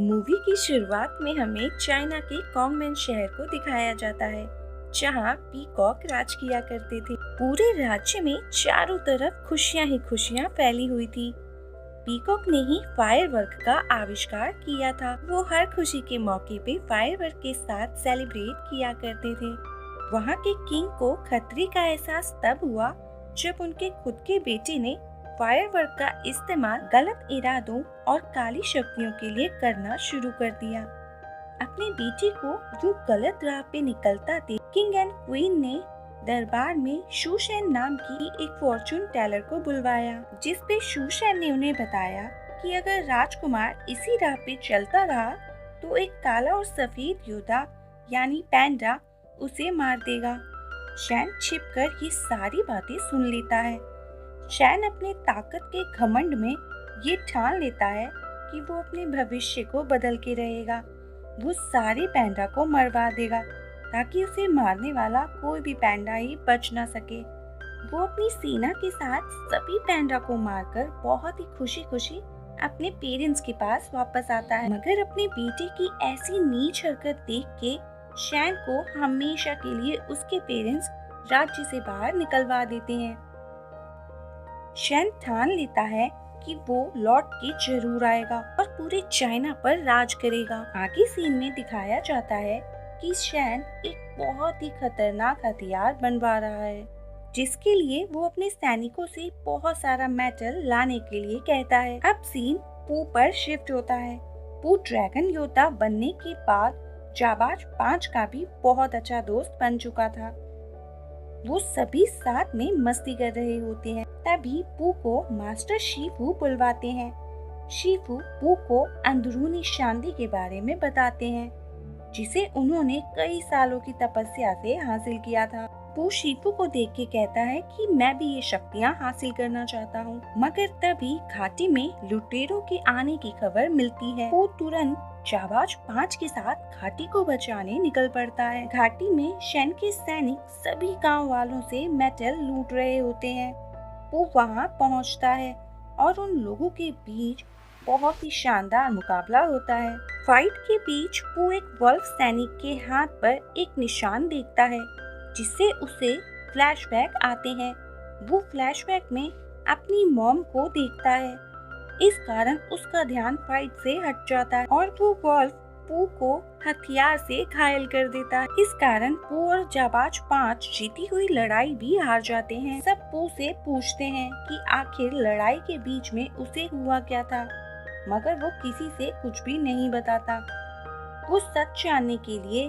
Movie की शुरुआत में हमें चाइना के कॉन्गमेन शहर को दिखाया जाता है, जहां पीकॉक राज किया करते थे। पूरे राज्य में चारों तरफ खुशियां ही खुशियां फैली हुई थी। पीकॉक ने ही फायरवर्क का आविष्कार किया था। वो हर खुशी के मौके पे फायरवर्क के साथ सेलिब्रेट किया करते थे। वहाँ के किंग को खतरे का एहसास तब हुआ जब उनके खुद के बेटे ने फायरवर्क का इस्तेमाल गलत इरादों और काली शक्तियों के लिए करना शुरू कर दिया। अपने बेटे को जो गलत राह पे निकलता देख किंग एंड क्वीन ने दरबार में शूशैन नाम की एक फॉर्चून टेलर को बुलवाया, जिस पे शूशैन ने उन्हें बताया कि अगर राजकुमार इसी राह पे चलता रहा तो एक काला और सफेद योद्धा यानी पैंडा उसे मार देगा। शैन छिपकर ये सारी बातें सुन लेता है। शैन अपने ताकत के घमंड में ये ठान लेता है कि वो अपने भविष्य को बदल के रहेगा। वो सारे पैंडा को मरवा देगा ताकि उसे मारने वाला कोई भी पैंडा ही बच ना सके। वो अपनी सेना के साथ सभी पैंडा को मारकर बहुत ही खुशी खुशी अपने पेरेंट्स के पास वापस आता है, मगर अपने बेटे की ऐसी नीच हरकत देख के शैन को हमेशा के लिए उसके पेरेंट्स राज्य से बाहर निकलवा देते हैं। शैन ठान लेता है कि वो लौट के जरूर आएगा और पूरे चाइना पर राज करेगा। आगे सीन में दिखाया जाता है कि शैन एक बहुत ही खतरनाक हथियार बनवा रहा है, जिसके लिए वो अपने सैनिकों से बहुत सारा मेटल लाने के लिए कहता है। अब सीन पू पर शिफ्ट होता है। पू ड्रैगन योद्धा बनने के बाद जाबाज 5 का भी बहुत अच्छा दोस्त बन चुका था। वो सभी साथ में मस्ती कर रहे होते हैं। तभी पू को मास्टर शीफू बुलवाते हैं। शीफू पू को अंदरूनी शांति के बारे में बताते हैं, जिसे उन्होंने कई सालों की तपस्या से हासिल किया था। पू शीफू को देख के कहता है कि मैं भी ये शक्तियाँ हासिल करना चाहता हूँ, मगर तभी घाटी में लुटेरों के आने की खबर मिलती है। पू तुरंत जाबाज 5 के साथ घाटी को बचाने निकल पड़ता है। घाटी में शैन के सैनिक सभी गांव वालों से मेटल लूट रहे होते हैं। वो वहां पहुंचता है और उन लोगों के बीच बहुत ही शानदार मुकाबला होता है। फाइट के बीच वो एक वल्फ सैनिक के हाथ पर एक निशान देखता है, जिससे उसे फ्लैशबैक आते हैं। वो फ्लैशबैक में अपनी मॉम को देखता है। इस कारण उसका ध्यान फाइट से हट जाता है और वो वॉल्फ पू को हथियार से घायल कर देता है। इस कारण पू और जाबाज 5 जीती हुई लड़ाई भी हार जाते हैं। सब पू से पूछते हैं कि आखिर लड़ाई के बीच में उसे हुआ क्या था, मगर वो किसी से कुछ भी नहीं बताता। वो सच जानने के लिए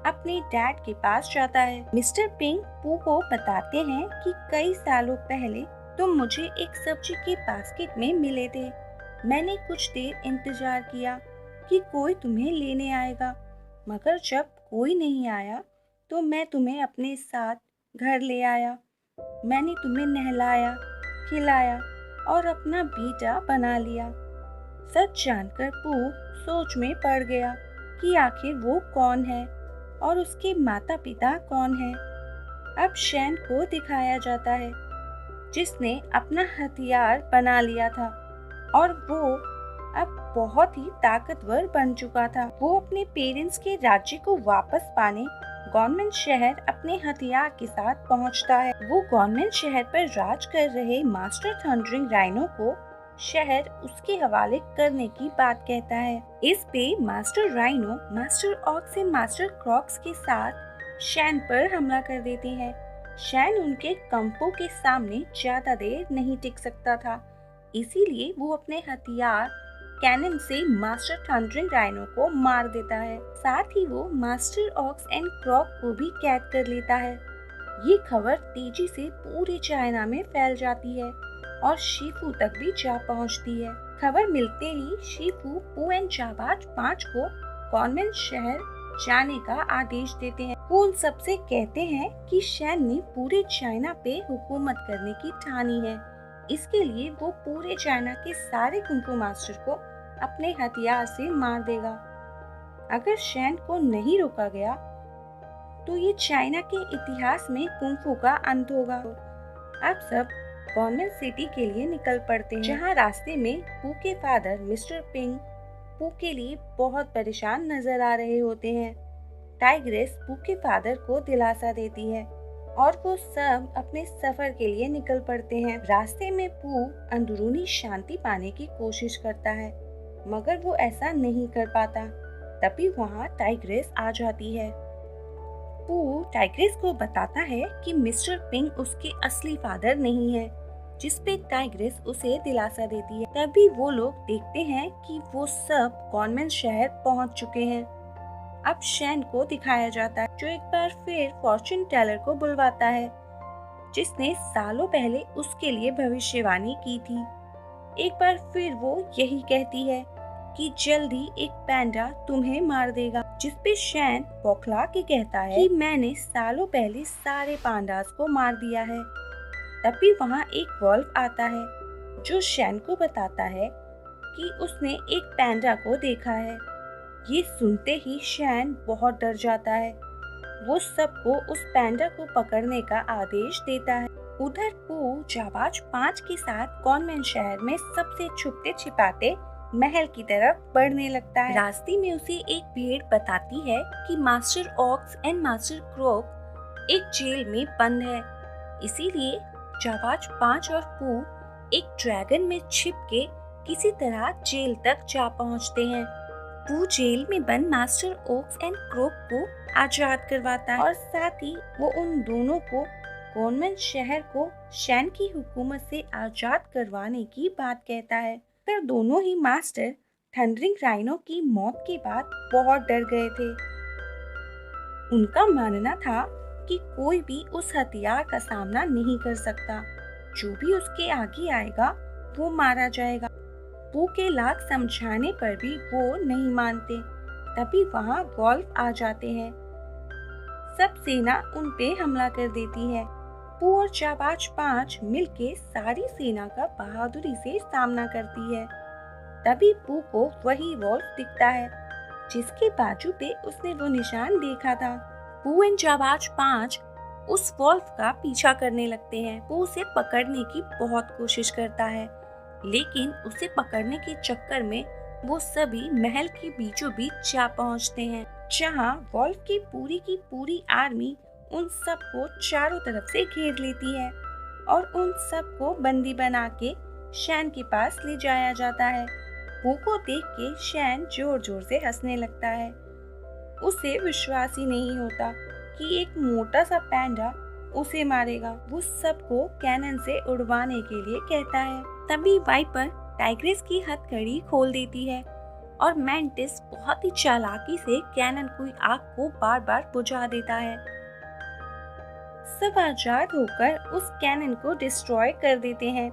अपने डैड के पास जाता है। मिस्टर पिंग पू को बताते हैं कि कई सालों पहले तुम मुझे एक सब्जी के बास्केट में मिले थे। मैंने कुछ देर इंतजार किया कि कोई तुम्हें लेने आएगा, मगर जब कोई नहीं आया तो मैं तुम्हें अपने साथ घर ले आया। मैंने तुम्हें नहलाया, खिलाया और अपना बेटा बना लिया। सच जानकर पू सोच में पड़ गया कि आखिर वो कौन है और उसके माता पिता कौन हैं। अब शैन को दिखाया जाता है, जिसने अपना हथियार बना लिया था और वो अब बहुत ही ताकतवर बन चुका था। वो अपने पेरेंट्स के राज्य को वापस पाने गवर्नमेंट शहर अपने हथियार के साथ पहुंचता है। वो गवर्नमेंट शहर पर राज कर रहे मास्टर थंडरिंग राइनो को शहर उसके हवाले करने की बात कहता है। इस पे master rhino master ox and master crocs के साथ शैन पर हमला कर देते हैं। शैन उनके कंपों के सामने ज्यादा देर नहीं टिक सकता था, इसीलिए वो अपने हथियार कैनन से मास्टर थंडरिंग राइनो को मार देता है। साथ ही वो मास्टर ऑक्स एंड क्रॉक को भी कैद कर लेता है। ये खबर तेजी से पूरे चाइना में फैल जाती है और शीफू तक भी जा पहुंचती है। खबर मिलते ही शीफू पू एंड जाबाज 5 को गवर्नमेंट शहर जाने का आदेश देते हैं। वो उन सबसे कहते हैं कि शैन ने पूरे चाइना पे हुकूमत करने की ठानी है। इसके लिए वो पूरे चाइना के सारे कुंफू मास्टर को अपने हथियार से मार देगा। अगर शैन को नहीं रोका गया तो ये चाइना के इतिहास में कुंफू का अंत होगा। अब सब गवर्नमेंट सिटी के लिए निकल पड़ते हैं, जहाँ रास्ते में पू के फादर मिस्टर पिंग पू के लिए बहुत परेशान नजर आ रहे होते हैं। टाइग्रेस पू के फादर को दिलासा देती है और वो सब अपने सफर के लिए निकल पड़ते हैं। रास्ते में पू अंदरूनी शांति पाने की कोशिश करता है, मगर वो ऐसा नहीं कर पाता। तभी वहाँ टाइग्रेस आ जाती है। पू टाइग्रेस को बताता है कि मिस्टर पिंग उसके असली फादर नहीं है, जिसपे टाइग्रेस उसे दिलासा देती है। तभी वो लोग देखते हैं कि वो सब कॉन्वेंट शहर पहुंच चुके हैं। अब शैन को दिखाया जाता है, जो एक बार फिर फॉर्चून टेलर को बुलवाता है, जिसने सालों पहले उसके लिए भविष्यवाणी की थी। एक बार फिर वो यही कहती है कि जल्दी एक पैंडा तुम्हें मार देगा, जिसपे शैन बौखला के कहता है कि मैंने सालों पहले सारे पांडास को मार दिया है। तभी वहाँ एक वॉल्फ आता है, जो शैन को बताता है कि उसने एक पैंडा को देखा है। ये सुनते ही शैन बहुत डर जाता है। वो सबको उस पैंडा को पकड़ने का आदेश देता है। उधर पू जाबाज 5 के साथ कॉन्वेंट शहर में सबसे छुपते छिपाते महल की तरफ बढ़ने लगता है। रास्ते में उसे एक भेड़ बताती है कि master ox and master croc एक जेल में बंद है। इसीलिए जाबाज 5 और पू एक ड्रैगन में छिप के किसी तरह जेल तक जा पहुंचते हैं। पू जेल में बंद मास्टर ओक्स एंड क्रोक को आजाद करवाता है और साथ ही वो उन दोनों को कॉन्वेंट शहर को शैन की हुकूमत से आजाद करवाने की बात कहता है। पर दोनों ही मास्टर थंडरिंग राइनो की मौत के बाद बहुत डर गए थे। उनका मानना था कि कोई भी उस हथियार का सामना नहीं कर सकता। जो भी उसके आगे आएगा वो मारा जाएगा। पू के लाख समझाने पर भी वो नहीं मानते। तभी वहाँ वॉल्फ आ जाते हैं। सब सेना उन पे हमला कर देती है। पू और जाबाज 5 मिलके सारी सेना का बहादुरी से सामना करती है। तभी पू को वही वॉल्फ दिखता है, जिसके बाजू पे उसने वो निशान देखा था। पू एंड जाबाज 5 उस वॉल्फ का पीछा करने लगते हैं। पू उसे पकड़ने की बहुत कोशिश करता है, लेकिन उसे पकड़ने के चक्कर में वो सभी महल के बीचों बीच जा पहुंचते हैं, जहां वॉल्फ की पूरी आर्मी उन सबको चारों तरफ से घेर लेती है और उन सबको बंदी बना के शैन के पास ले जाया जाता है। पू को देख के शैन जोर जोर से हंसने लगता है। उसे विश्वास ही नहीं होता कि एक मोटा सा पैंडा उसे मारेगा। वो सबको कैनन से उड़वाने के लिए कहता है। तभी वाइपर टाइग्रेस की हथकड़ी खोल देती है और मैंटिस बहुत ही चालाकी से कैनन की आग को बार बार बुझा देता है। सब आजाद होकर उस कैनन को डिस्ट्रॉय कर देते हैं।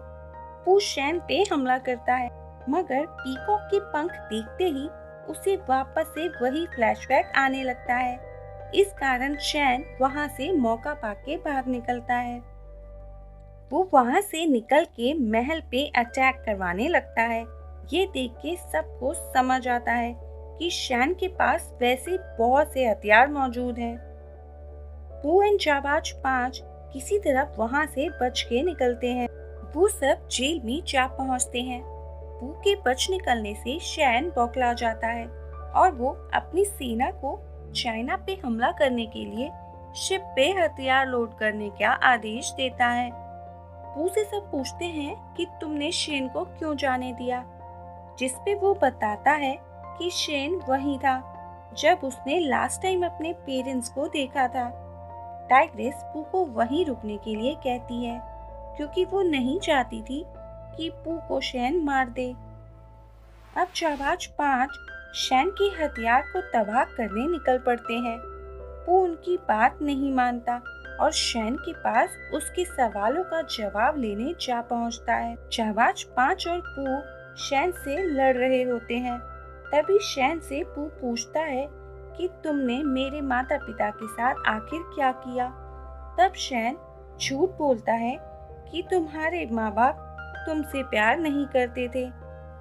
पू शैन पे हमला करता है, मगर पीकॉक के पंख देखते ही उसे वापस से वही फ्लैशबैक आने लगता है। इस कारण शैन वहाँ से मौका पाके भाग निकलता है। वो वहाँ से निकल के महल पे अटैक करवाने लगता है। ये देख के सबको समझ आता है कि शैन के पास वैसे बहुत से हथियार मौजूद हैं। पू एंड जाबाज 5 किसी तरफ वहाँ से बच के निकलते हैं। वो सब जेल में जा पहुँचते हैं। पू के बच निकलने से शैन बौखला जाता है और वो अपनी सेना को चाइना पे हमला करने के लिए शिप पे हथियार लोड करने का आदेश देता है। पू से सब पूछते हैं कि तुमने शेन को क्यों जाने दिया, जिसपे वो बताता है कि शेन वही था जब उसने लास्ट टाइम अपने पेरेंट्स को देखा था। टाइग्रेस पू को वहीं रुकने के लिए कहती है, क्योंकि वो नहीं चाहती थी कि पू को शैन मार दे। अब जाबाज 5 शैन के हथियार को तबाह करने निकल पड़ते हैं। पू उनकी बात नहीं मानता और शैन के पास उसके सवालों का जवाब लेने जा पहुंचता है। जाबाज 5 और पू शैन से लड़ रहे होते हैं। तभी शैन से पू पूछता है कि तुमने मेरे माता पिता के साथ आखिर क्या किया। तब शैन झूठ बोलता है कि तुम्हारे माँ बाप तुमसे प्यार नहीं करते थे,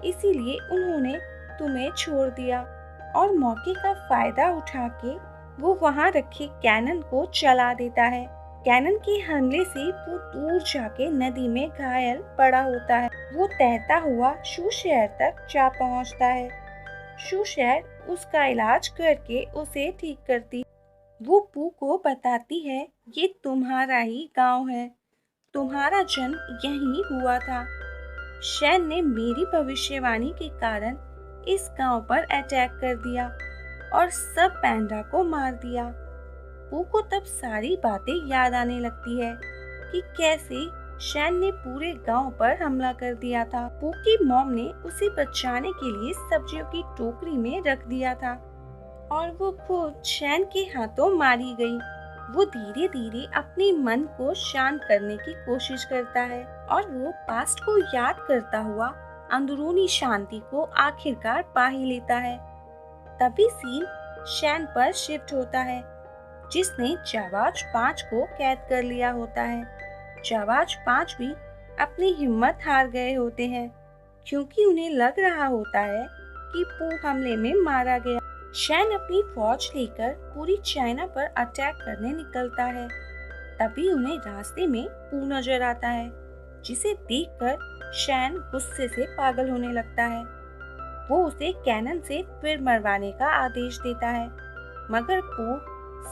इसीलिए उन्होंने तुम्हें छोड़ दिया। और मौके का फायदा उठा के वो वहाँ रखे कैनन को चला देता है। कैनन के हमले से वो दूर जाके नदी में घायल पड़ा होता है। वो तैरता हुआ शू शहर तक जा पहुँचता है। शूशैड उसका इलाज करके उसे ठीक करती। वो पू को बताती है, ये तुम्हारा ही गांव है, तुम्हारा जन्म यहीं हुआ था। शैन ने मेरी भविष्यवाणी के कारण इस गांव पर अटैक कर दिया और सब पैंडा को मार दिया। पू को तब सारी बातें याद आने लगती है कि कैसे शैन ने पूरे गांव पर हमला कर दिया था। पू की मॉम ने उसे बचाने के लिए सब्जियों की टोकरी में रख दिया था और वो खुद शैन के हाथों मारी गई। वो धीरे धीरे अपने मन को शांत करने की कोशिश करता है और वो पास्ट को याद करता हुआ अंदरूनी शांति को आखिरकार पा ही लेता है। तभी सीन शैन पर शिफ्ट होता है, जिसने जाबाज 5 को कैद कर लिया होता है। जाबाज 5 भी अपनी हिम्मत हार गए होते हैं, क्योंकि उन्हें लग रहा होता है कि पू हमले में मारा गया। शैन अपनी फौज लेकर पूरी चाइना पर अटैक करने निकलता है। तभी उन्हें रास्ते में पू नजर आता है, जिसे देखकर शैन गुस्से से पागल होने लगता है। वो उसे कैनन से फिर मरवाने का आदेश देता है, मगर पू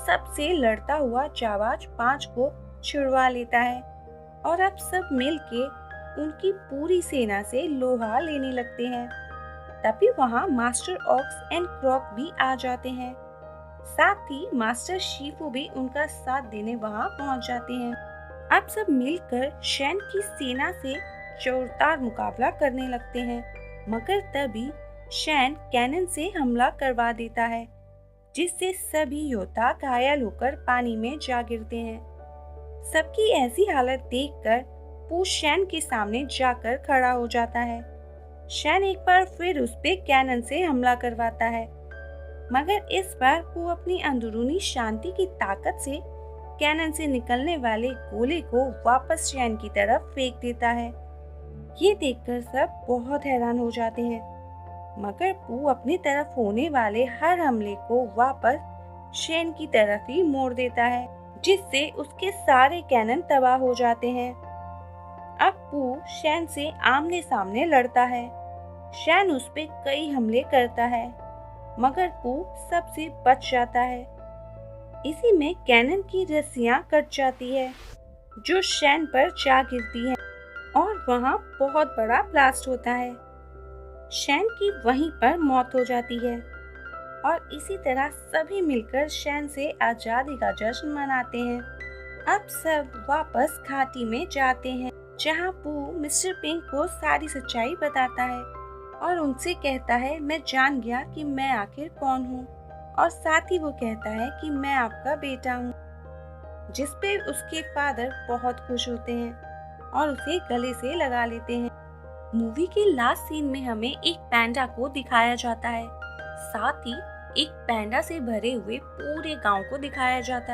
सबसे लड़ता हुआ जाबाज 5 को छुड़वा लेता है और अब सब मिलके उनकी पूरी सेना से लोहा लेने लगते हैं। तभी वहाँ मास्टर ऑक्स एंड क्रॉक भी आ जाते हैं। साथ ही मास्टर शीफू भी उनका साथ देने वहाँ पहुँच जाते हैं। अब सब मिलकर शैन की सेना से जोरदार मुकाबला करने लगते हैं, मगर तभी शैन कैनन से हमला करवा देता है, जिससे सभी योद्धा घायल होकर पानी में जा गिरते हैं। सबकी ऐसी हालत देखकर पू शैन के सामने जाकर खड़ा हो जाता है। शैन एक बार फिर उस पे कैनन से हमला करवाता है, मगर इस बार वो अपनी अंदरूनी शांति की ताकत से कैनन से निकलने वाले गोले को वापस शैन की तरफ फेंक देता है। ये देखकर सब बहुत हैरान हो जाते हैं, मगर पू अपनी तरफ होने वाले हर हमले को वापस शैन की तरफ ही मोड़ देता है, जिससे उसके सारे कैनन तबाह हो जाते हैं। अब पू शैन से आमने सामने लड़ता है। शैन उस पे कई हमले करता है, मगर पू सबसे बच जाता है। इसी में कैनन की रस्सियां कट जाती है, जो शैन पर जा गिरती है और वहाँ बहुत बड़ा ब्लास्ट होता है। शैन की वहीं पर मौत हो जाती है और इसी तरह सभी मिलकर शैन से आजादी का जश्न मनाते हैं। अब सब वापस घाटी में जाते हैं, जहाँ पू मिस्टर पिंक को सारी सच्चाई बताता है और उनसे कहता है, मैं जान गया कि मैं आखिर कौन हूँ, और साथ ही वो कहता है कि मैं आपका बेटा हूँ, जिसपे उसके फादर बहुत खुश होते हैं और उसे गले से लगा लेते हैं। मूवी के लास्ट सीन में हमें एक पैंडा को दिखाया जाता है, साथ ही एक पैंडा से भरे हुए पूरे गांव को दिखाया जाता है।